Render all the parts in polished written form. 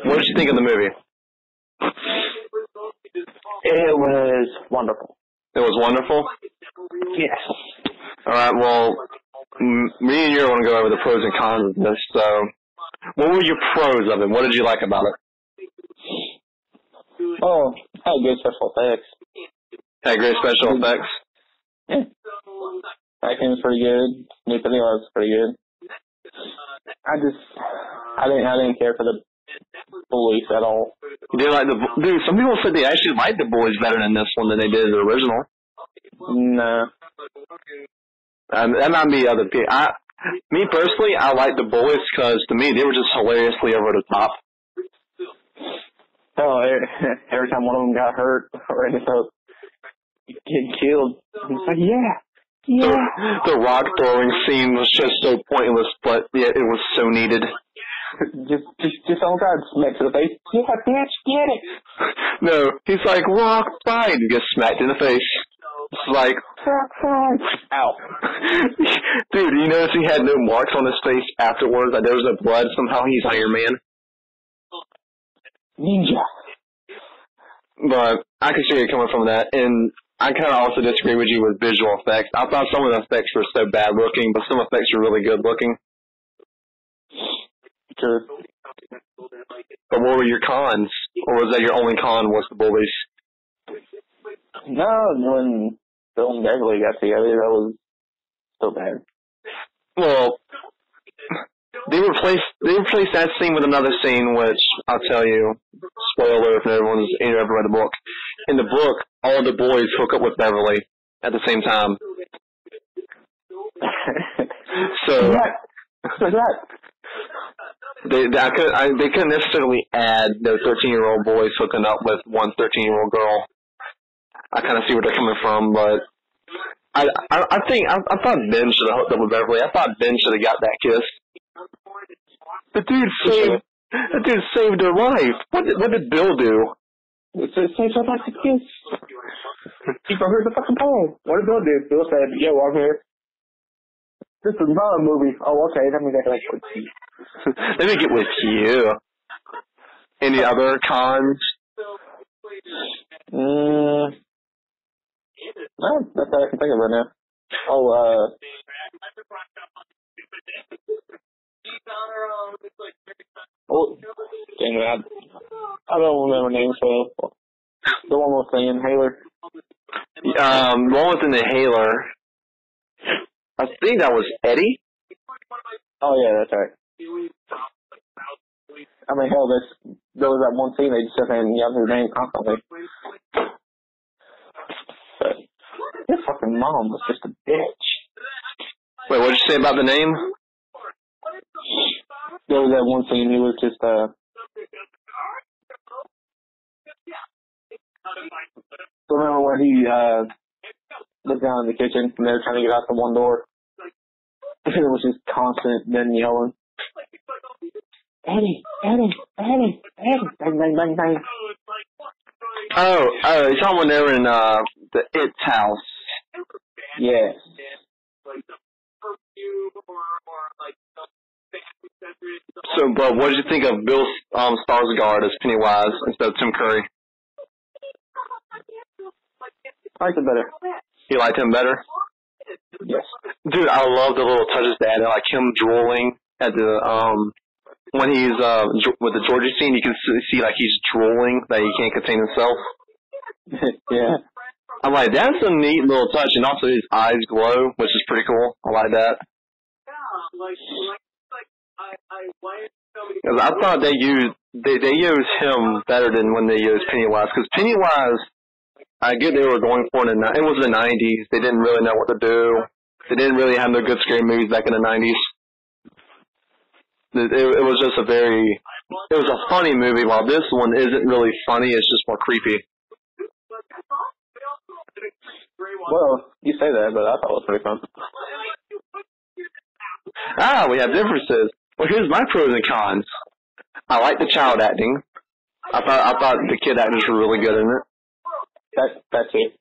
What did you think of the movie? It was wonderful. It was wonderful? Yes. All right, well, me and you are going to go over the pros and cons of this. So, what were your pros of it? What did you like about it? Oh, had good special effects. Had great special effects? Yeah. Acting was pretty good. New Pennywise was pretty good. I didn't care for the bullies at all. You didn't like dude, some people said they actually liked the boys better in this one than they did in the original. No. That might be other people. Me personally, I like the boys because to me they were just hilariously over the top. Oh, every time one of them got hurt or ended up getting killed, it's like, yeah. The rock throwing scene was just so pointless, but yeah, it was so needed. just all God smacked to the face. Yeah, bitch, get it. No, he's like, rock fight, and gets smacked in the face. It's like, ow. Dude, you notice he had no marks on his face afterwards? Like there was no blood. Somehow he's Iron Man. Ninja. But I can see where you're coming from that, and I kind of also disagree with you with visual effects. I thought some of the effects were so bad looking, but some effects were really good looking. True. But what were your cons? Or was that your only con was the bullies? No, when Bill and Beverly got together, that was so bad. Well, they replaced that scene with another scene, which I'll tell you, spoiler if everyone's ever read the book. In the book, all the boys hook up with Beverly at the same time. So they couldn't necessarily add their 13-year-old boys hooking up with one 13-year-old girl. I kind of see where they're coming from, but I thought Ben should have hooked up with Beverly. I thought Ben should have got that kiss. The dude saved her life. What did Bill do? It saved her life to kiss. He brought her the fucking pole. What did Bill do? Bill said, yo, I'm here. This is not a movie. Oh, okay. That means I can get with you. Let me get with you. Any other cons? No, that's all I can think of right now. Oh, dang it, I don't remember names, so the one was saying Haler. The one was in the Haler. I think that was Eddie. Oh yeah, that's right. I mean, hell, there was that one scene they just said and yelled his name constantly. But his fucking mom was just a bitch. Wait, what did you say about the name? There was that one scene he was just remember when he was down in the kitchen and they were trying to get out the one door? And it was just constant then yelling. Eddie, bang, bang, bang, bang. Oh, you're talking when they were in the It's house. Yes. So, but what did you think of Bill Skarsgård as Pennywise instead of Tim Curry? I liked it better. You liked him better? Yes. Dude, I love the little touches they added, like him drooling at the when he's with the Georgie scene. You can see like he's drooling, that he can't contain himself. Yeah. I'm like, that's a neat little touch, and also his eyes glow, which is pretty cool. I like that. Because I thought they used him better than when they used Pennywise. Because Pennywise, I get they were going for it was the 90s. They didn't really know what to do. They didn't really have no good scary movies back in the 90s. It was just it was a funny movie, while this one isn't really funny, it's just more creepy. Well, you say that, but I thought it was pretty fun. We have differences. Well, here's my pros and cons. I like the child acting. I thought the kid actors were really good in it. That's it.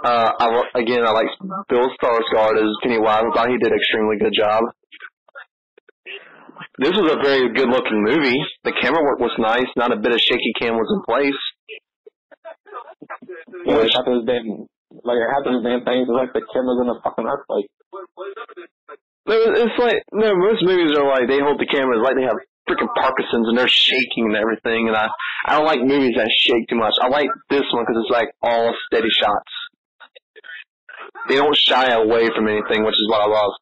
I like Bill Skarsgård as Pennywise. I thought he did an extremely good job. This was a very good-looking movie. The camera work was nice. Not a bit of shaky cam was in place. Yeah, half of those damn things is like the camera's in a fucking earthquake. It's like, no, most movies are like, they hold the cameras like they have freaking Parkinson's and they're shaking and everything, and I don't like movies that shake too much. I like this one because it's like all steady shots. They don't shy away from anything, which is what I love.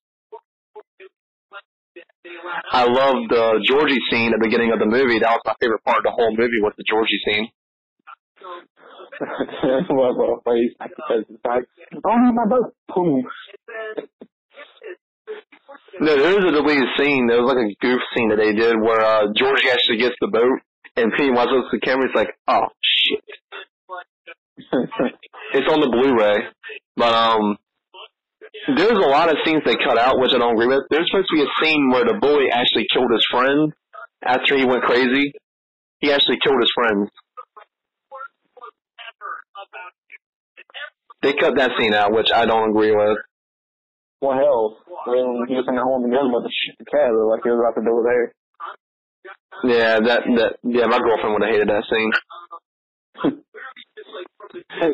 I love the Georgie scene at the beginning of the movie. That was my favorite part of the whole movie, was the Georgie scene. Well, he's like, oh, my boat. Boom. No, there was a deleted scene. There was like a goof scene that they did where Georgie actually gets the boat, and Pennywise looks at the camera. He's like, "Oh shit!" It's on the Blu-ray, but there's a lot of scenes they cut out, which I don't agree with. There's supposed to be a scene where the bully actually killed his friend after he went crazy. He actually killed his friend. They cut that scene out, which I don't agree with. Well, hell, when he was in the home together with the cat, like he was about to do it there. Yeah, my girlfriend would have hated that scene. Hey,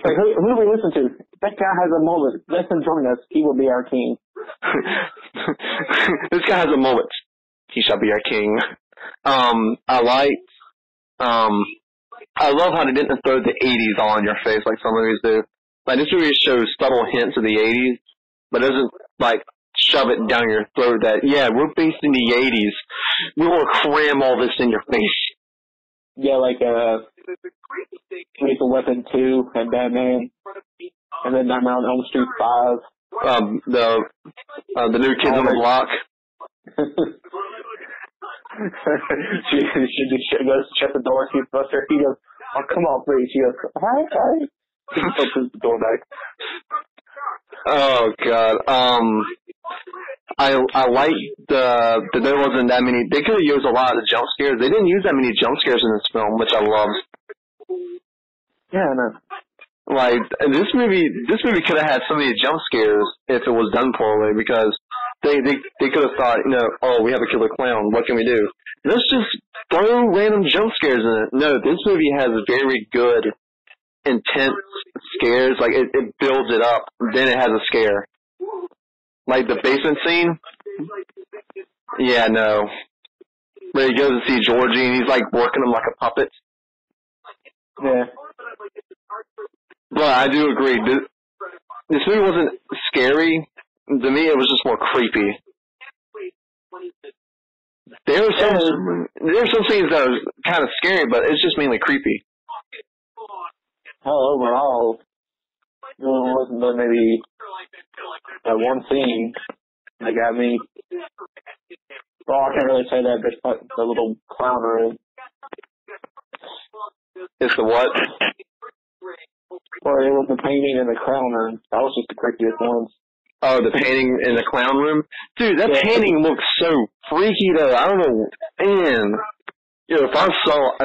who do we listen to? That guy has a moment. Let him join us. He will be our king. This guy has a moment. He shall be our king. I love how they didn't throw the 80s all in your face like some movies do. Like, this movie shows subtle hints of the 80s, but doesn't, like, shove it down your throat that, yeah, we're based in the 80s. We will cram all this in your face. Yeah, like, Lethal Weapon 2 and Batman. And then Nightmare on Elm Street 5. The New Kids on the Block. she goes to shut the door, sees Buster. He goes, oh, come on, please. She goes, hi. He opens the door back. Oh, God. I like that there wasn't that many. They could have used a lot of the jump scares. They didn't use that many jump scares in this film, which I loved. Yeah, I know. Like, this movie could have had so many jump scares if it was done poorly, because they could have thought, oh, we have a killer clown, what can we do? Let's just throw random jump scares in it. No, this movie has very good, intense scares. Like, it builds it up, then it has a scare. Like the basement scene? Yeah, no. Where he goes to see Georgie and he's like working him like a puppet. Yeah. But I do agree. This movie wasn't scary. To me, it was just more creepy. There are some scenes that are kind of scary, but it's just mainly creepy. Hell, overall, it wasn't but maybe that one scene that got me. Well, I can't really say that, but the little clown room. It's the what? Or it was the painting in the clown room. That was just the creepiest ones. Oh, the painting in the clown room? Dude, that painting looks so freaky though. I don't know, man. If I saw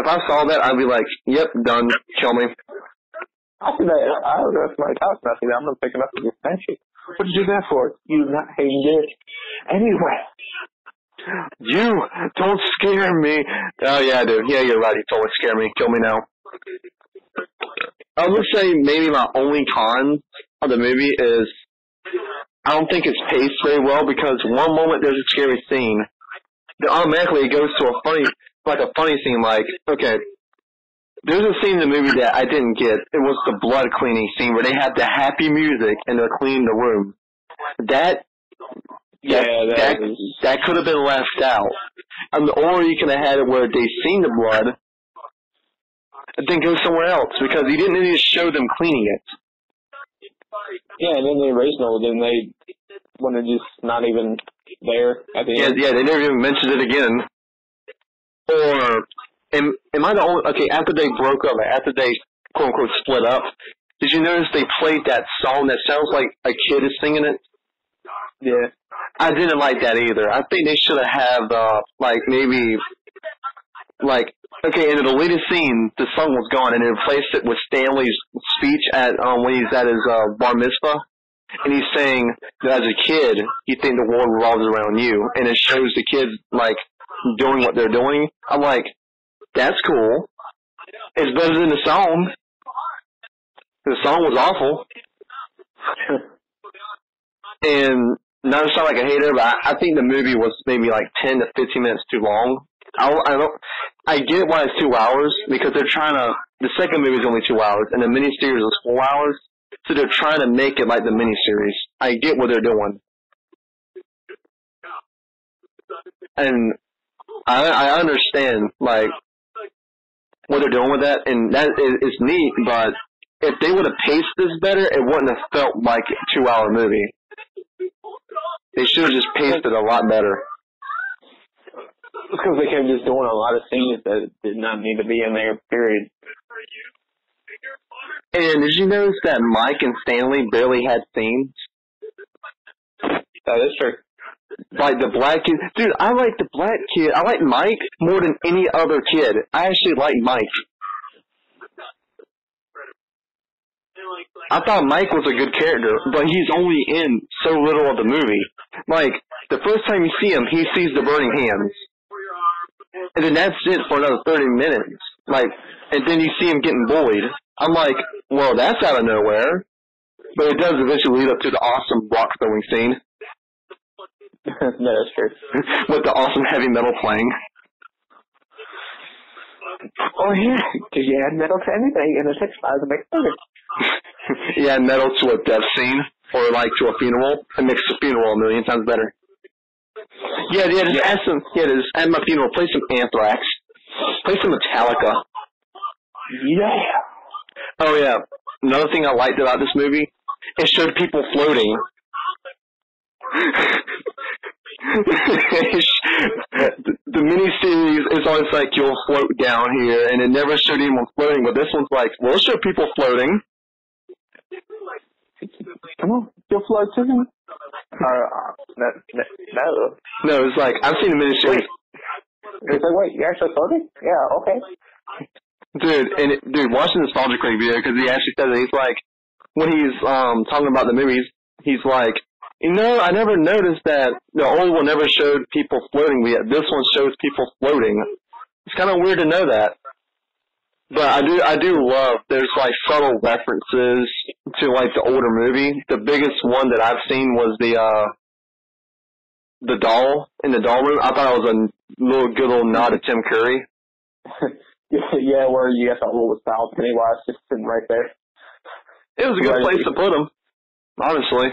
that, I'd be like, yep, done. Kill me. I see that. I was at my house and I see that. I'm gonna pick it up and get shit. What did you do that for? You not hating it. Anyway. You don't scare me. Oh yeah, dude. Yeah, you're right. You totally scare me. Kill me now. I would say maybe my only con of the movie is I don't think it's paced very well, because one moment there's a scary scene, then automatically it goes to a funny scene. Like, okay, there's a scene in the movie that I didn't get. It was the blood cleaning scene where they had the happy music and they're cleaning the room. That could have been left out. Or you could have had it where they seen the blood and then go somewhere else, because you didn't need to show them cleaning it. Yeah, and then the original, then they when it's just not even there at the end. Yeah, they never even mentioned it again. Or am I the only? Okay, after they broke up, after they quote unquote split up, did you notice they played that song that sounds like a kid is singing it? Yeah, I didn't like that either. I think they should have okay, in the deleted scene, the song was gone, and they replaced it with Stanley's speech at when he's at his bar mitzvah. and he's saying that as a kid, you think the world revolves around you, and it shows the kids, like, doing what they're doing. I'm like, that's cool. It's better than the song. The song was awful. And not to sound like a hater, but I think the movie was maybe like 10 to 15 minutes too long. I get why it's 2 hours, because they're trying to, the second movie is only 2 hours, and the miniseries is 4 hours, so they're trying to make it like the miniseries. I get what they're doing. And I understand, like, what they're doing with that, and that is neat, but if they would have paced this better, it wouldn't have felt like a 2 hour movie. They should have just paced it a lot better. Because they kept just doing a lot of scenes that did not need to be in there, period. And did you notice that Mike and Stanley barely had scenes? That is true. Like the black kid. Dude, I like the black kid. I like Mike more than any other kid. I actually like Mike. I thought Mike was a good character, but he's only in so little of the movie. Like, the first time you see him, he sees the burning hands. And then that's it for another 30 minutes. Like, and then you see him getting bullied. I'm like, well, that's out of nowhere. But it does eventually lead up to the awesome rock throwing scene. That is true. With the awesome heavy metal playing. Oh, yeah, because you add metal to anything, and it takes 5 to make it better. Yeah, metal to a death scene, or like to a funeral. It makes the funeral a million times better. Yeah, just add some, just add my funeral, play some Anthrax. Play some Metallica. Yeah. Oh yeah, another thing I liked about this movie, it showed people floating. The miniseries is always like, you'll float down here, and it never showed anyone floating, but this one's like, we'll show people floating. Come on, you'll float to me. No. No, it's like, I've seen the miniseries. It's like, wait, you're actually floating? Yeah, okay. Dude, watch the Nostalgia Critic video, because he actually says it. He's like, when he's talking about the movies, he's like, you know, I never noticed that the old one never showed people floating, but yet this one shows people floating. It's kind of weird to know that. But I do love, there's like subtle references to like the older movie. The biggest one that I've seen was the doll in the doll room. I thought it was a good little nod to Tim Curry. Yeah, where you got that little style Pennywise just sitting right there. It was a good place to put him, honestly.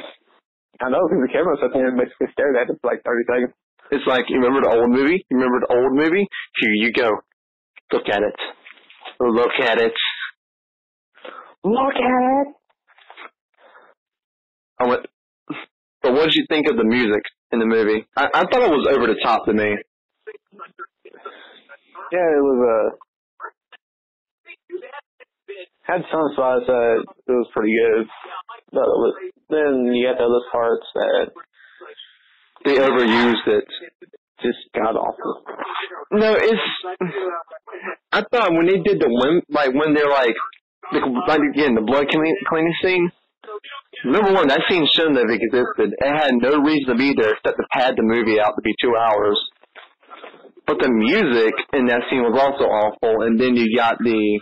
I know, because the camera sat there and basically stared at it for like 30 seconds. It's like, you remember the old movie? You remember the old movie? Here you go. Look at it. Look at it. Look at it! But what did you think of the music in the movie? I thought it was over the top to me. Yeah, it was, had some spots that it was pretty good. But then you got the other parts that they overused it. Just god awful. No, I thought when they did when they're like again, the blood cleaning scene. Number one, that scene shouldn't have existed. It had no reason to be there except to pad the movie out to be 2 hours. But the music in that scene was also awful, and then you got the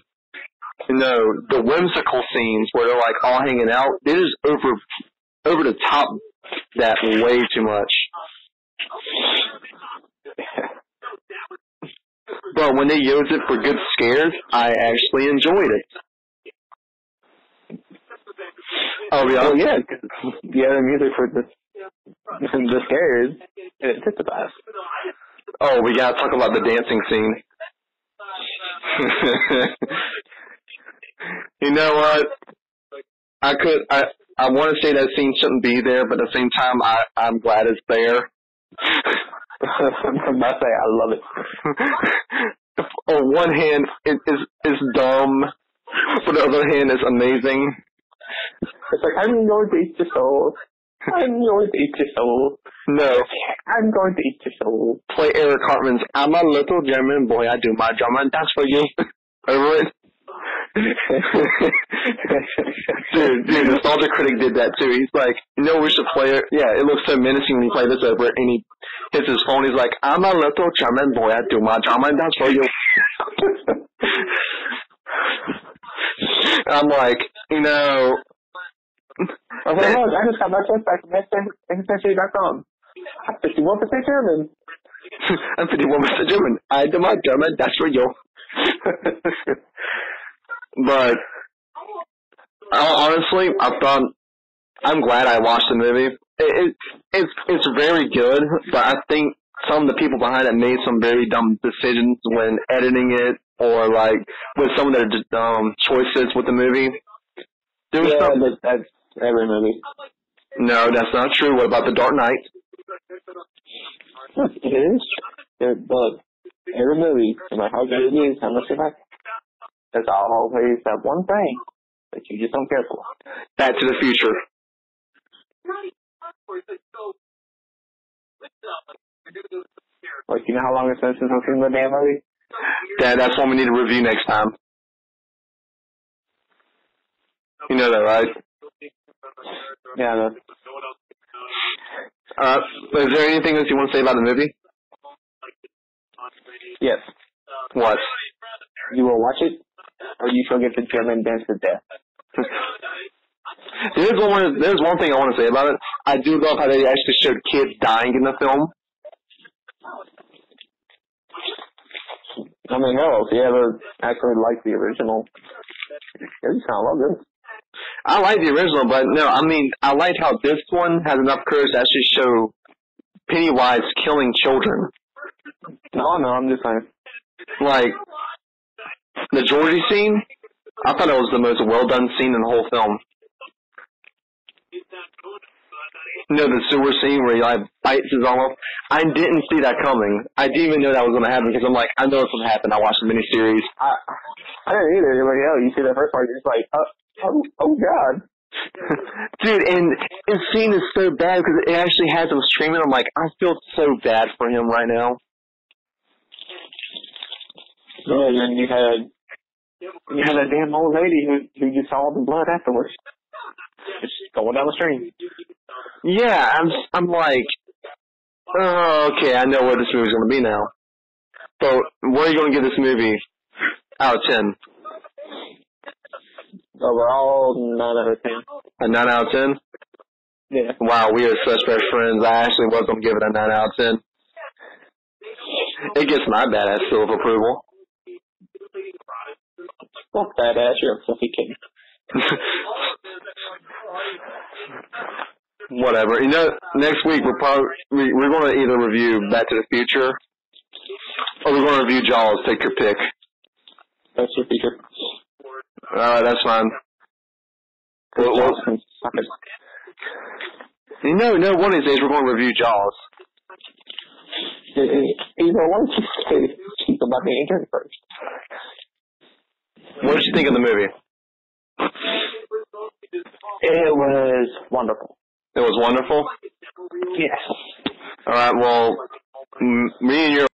whimsical scenes where they're like all hanging out. They just over the top that way too much. But when they used it for good scares, I actually enjoyed it. Oh yeah, the music for the scares, and it testifies. Oh, we gotta talk about the dancing scene. You know what? I want to say that scene shouldn't be there, but at the same time, I'm glad it's there. I say I love it. On one hand, it is dumb. On the other hand, it's amazing. It's like, I'm going to eat your soul. I'm going to eat your soul. No. I'm going to eat your soul. Play Eric Cartman's I'm a Little German Boy, I do my German dance for you. Over it. Dude, Nostalgia Critic did that too. He's like, you know, we should play it. Yeah, it looks so menacing when you play this over, and he hits his phone. He's like, I'm a little German boy. I do my German dance for you. I'm like, you know. I was like, look, I just got my test back from Ancestry.com. I'm 51% German. I'm 51% German. I do my German dance for you. But honestly, I'm glad I watched the movie. It's very good, but I think some of the people behind it made some very dumb decisions when editing it, or like with some of their choices with the movie. But that's every movie. No, that's not true. What about The Dark Knight? It is. But every movie, no matter how good it is, how much you like, there's always that one thing that you just don't care for. Back to the Future. Like, you know how long it's been since I've seen the damn movie? That's one we need to review next time. You know that, right? Yeah, I know. Is there anything else you want to say about the movie? Yes. What? You will watch it, or you shall get the German dance to death. There's one thing I want to say about it. I do love how they actually showed kids dying in the film. I mean, no, if you ever actually like the original, you just kind of love this. I like the original, but no, I mean, I like how this one has enough courage to actually show Pennywise killing children. No, I'm just saying. Like, the Georgie scene, I thought it was the most well-done scene in the whole film. You know, the sewer scene where he, like, bites his arm off? I didn't see that coming. I didn't even know that was going to happen, because I'm like, I know it's going to happen. I watched the miniseries. I didn't either. You're like, you see that first part, you're just like, oh God. Dude, and his scene is so bad because it actually has him screaming. I'm like, I feel so bad for him right now. Yeah, and then you had that damn old lady who just saw the blood afterwards. Just going down the stream. Yeah, I'm like, oh, okay, I know what this movie's going to be now. So, what are you going to give this movie out of 10? Overall, 9 out of 10. A 9 out of 10? Yeah. Wow, we are such best friends. I actually was going to give it a 9 out of 10. It gets my badass seal of approval. Fuck that ass, you're a fluffy kid. Whatever. You know, next week we're going to either review Back to the Future or we're going to review Jaws. Take your pick. Back to the Future. Alright, that's fine. You know, one of these days we're going to review Jaws. Either one to speak about the intern first. What did you think of the movie? It was wonderful. It was wonderful? Yes. Alright, well, me and your